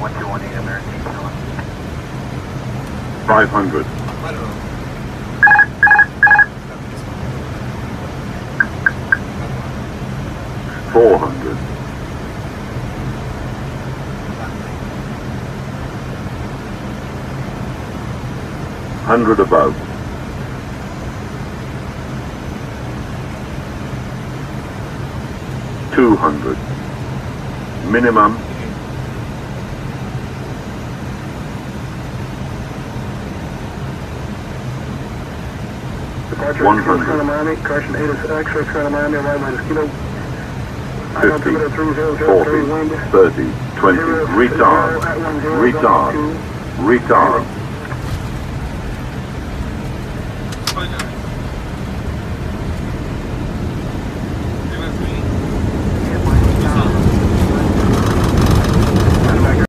1218 American 500. 400. 100 above. 200. Minimum. 100. Caution 8 is X-ray Santa Miami, right minus kilo. 50, 40, 30, 20, retard, retard, retard.